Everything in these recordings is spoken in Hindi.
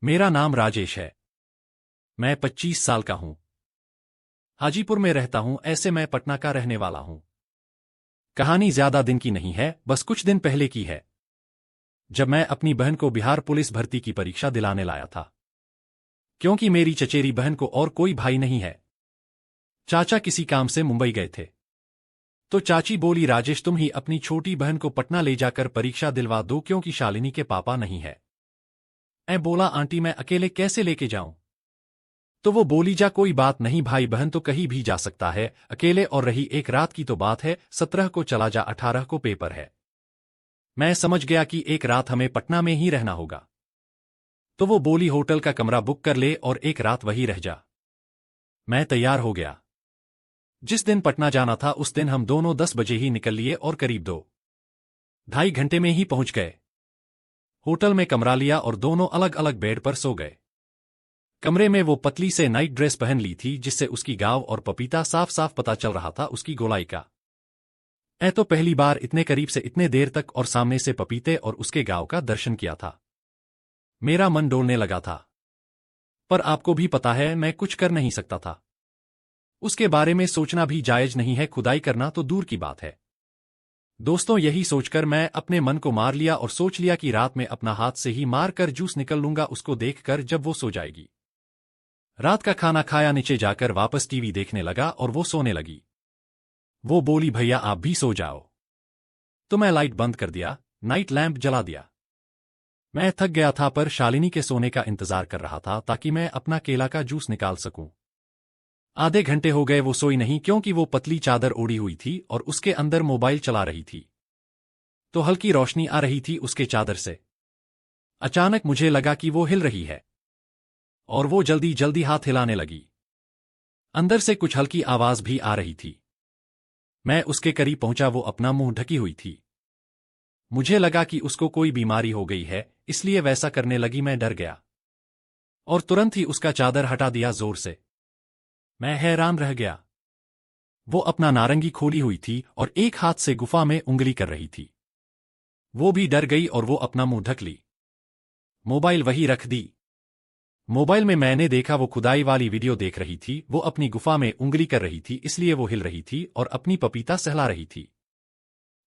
मेरा नाम राजेश है। मैं 25 साल का हूं। हाजीपुर में रहता हूं, ऐसे मैं पटना का रहने वाला हूं। कहानी ज्यादा दिन की नहीं है, बस कुछ दिन पहले की है, जब मैं अपनी बहन को बिहार पुलिस भर्ती की परीक्षा दिलाने लाया था। क्योंकि मेरी चचेरी बहन को और कोई भाई नहीं है। चाचा किसी काम से मुंबई गए थे, तो चाची बोली, राजेश तुम ही अपनी छोटी बहन को पटना ले जाकर परीक्षा दिलवा दो, क्योंकि शालिनी के पापा नहीं है। मैं बोला, आंटी मैं अकेले कैसे लेके जाऊं? तो वो बोली, जा कोई बात नहीं, भाई बहन तो कहीं भी जा सकता है अकेले, और रही एक रात की तो बात है, 17 को चला जा, 18 को पेपर है। मैं समझ गया कि एक रात हमें पटना में ही रहना होगा। तो वो बोली, होटल का कमरा बुक कर ले और एक रात वहीं रह जा। मैं तैयार हो गया। जिस दिन पटना जाना था उस दिन हम दोनों 10 बजे ही निकल लिए और करीब 2-2.5 घंटे में ही पहुंच गए। होटल में कमरा लिया और दोनों अलग अलग बेड पर सो गए। कमरे में वो पतली से नाइट ड्रेस पहन ली थी, जिससे उसकी गाव और पपीता साफ साफ पता चल रहा था उसकी गोलाई का। मैं तो पहली बार इतने करीब से इतने देर तक और सामने से पपीते और उसके गांव का दर्शन किया था। मेरा मन डोलने लगा था, पर आपको भी पता है मैं कुछ कर नहीं सकता था। उसके बारे में सोचना भी जायज नहीं है, खुदाई करना तो दूर की बात है। दोस्तों, यही सोचकर मैं अपने मन को मार लिया और सोच लिया कि रात में अपना हाथ से ही मार कर जूस निकल लूंगा उसको देखकर जब वो सो जाएगी। रात का खाना खाया, नीचे जाकर वापस टीवी देखने लगा और वो सोने लगी। वो बोली, भैया आप भी सो जाओ। तो मैं लाइट बंद कर दिया, नाइट लैंप जला दिया। मैं थक गया था, पर शालिनी के सोने का इंतजार कर रहा था ताकि मैं अपना केला का जूस निकाल सकूं। आधे घंटे हो गए वो सोई नहीं, क्योंकि वो पतली चादर ओढ़ी हुई थी और उसके अंदर मोबाइल चला रही थी, तो हल्की रोशनी आ रही थी उसके चादर से। अचानक मुझे लगा कि वो हिल रही है और वो जल्दी जल्दी हाथ हिलाने लगी। अंदर से कुछ हल्की आवाज भी आ रही थी। मैं उसके करीब पहुंचा, वो अपना मुंह ढकी हुई थी। मुझे लगा कि उसको कोई बीमारी हो गई है, इसलिए वैसा करने लगी। मैं डर गया और तुरंत ही उसका चादर हटा दिया जोर से। मैं हैरान रह गया। वो अपना नारंगी खोली हुई थी और एक हाथ से गुफा में उंगली कर रही थी। वो भी डर गई और वो अपना मुंह ढक ली। मोबाइल वहीं रख दी। मोबाइल में मैंने देखा वो खुदाई वाली वीडियो देख रही थी। वो अपनी गुफा में उंगली कर रही थी, इसलिए वो हिल रही थी और अपनी पपीता सहला रही थी।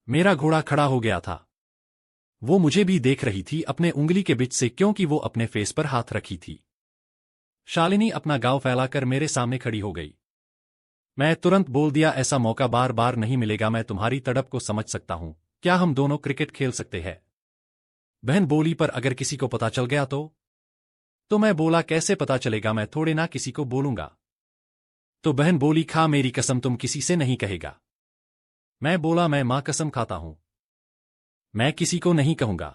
मेरा घोड़ा खड़ा हो गया था। वो मुझे भी देख रही थी अपने उंगली के बीच से, क्योंकि वो अपने फेस पर हाथ रखी थी। शालिनी अपना गांव फैलाकर मेरे सामने खड़ी हो गई। मैं तुरंत बोल दिया, ऐसा मौका बार बार नहीं मिलेगा। मैं तुम्हारी तड़प को समझ सकता हूं। क्या हम दोनों क्रिकेट खेल सकते हैं? बहन बोली, पर अगर किसी को पता चल गया तो मैं बोला, कैसे पता चलेगा, मैं थोड़े ना किसी को बोलूंगा। तो बहन बोली, खा मेरी कसम, तुम किसी से नहीं कहेगा। मैं बोला, मैं मां कसम खाता हूं, मैं किसी को नहीं कहूंगा।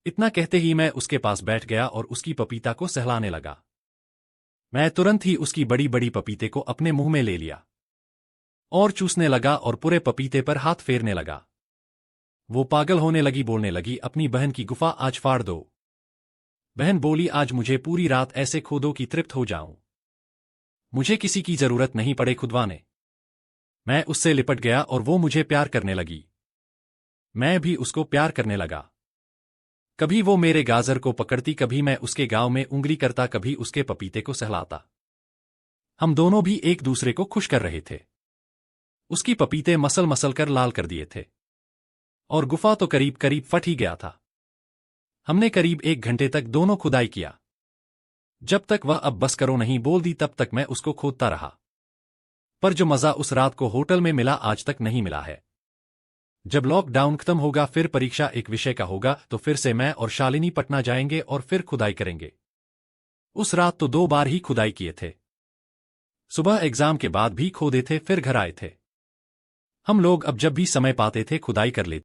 इतना कहते ही मैं उसके पास बैठ गया और उसकी पपीता को सहलाने लगा। मैं तुरंत ही उसकी बड़ी बड़ी पपीते को अपने मुंह में ले लिया और चूसने लगा और पूरे पपीते पर हाथ फेरने लगा। वो पागल होने लगी, बोलने लगी, अपनी बहन की गुफा आज फाड़ दो। बहन बोली, आज मुझे पूरी रात ऐसे खोदो कि तृप्त हो जाऊं। मुझे किसी की जरूरत नहीं पड़े खुदवाने। मैं उससे लिपट गया और वो मुझे प्यार करने लगी। मैं भी उसको प्यार करने लगा। कभी वो मेरे गाजर को पकड़ती, कभी मैं उसके गांव में उंगली करता, कभी उसके पपीते को सहलाता। हम दोनों भी एक दूसरे को खुश कर रहे थे। उसकी पपीते मसल मसल कर लाल कर दिए थे और गुफा तो करीब करीब फट ही गया था। हमने करीब 1 घंटे तक दोनों खुदाई किया। जब तक वह अब बस करो नहीं बोल दी, तब तक मैं उसको खोदता रहा। पर जो मजा उस रात को होटल में मिला, आज तक नहीं मिला है। जब लॉकडाउन खत्म होगा, फिर परीक्षा एक विषय का होगा, तो फिर से मैं और शालिनी पटना जाएंगे और फिर खुदाई करेंगे। उस रात तो 2 बार ही खुदाई किए थे। सुबह एग्जाम के बाद भी खोदे थे, फिर घर आए थे। हम लोग अब जब भी समय पाते थे खुदाई कर लेते।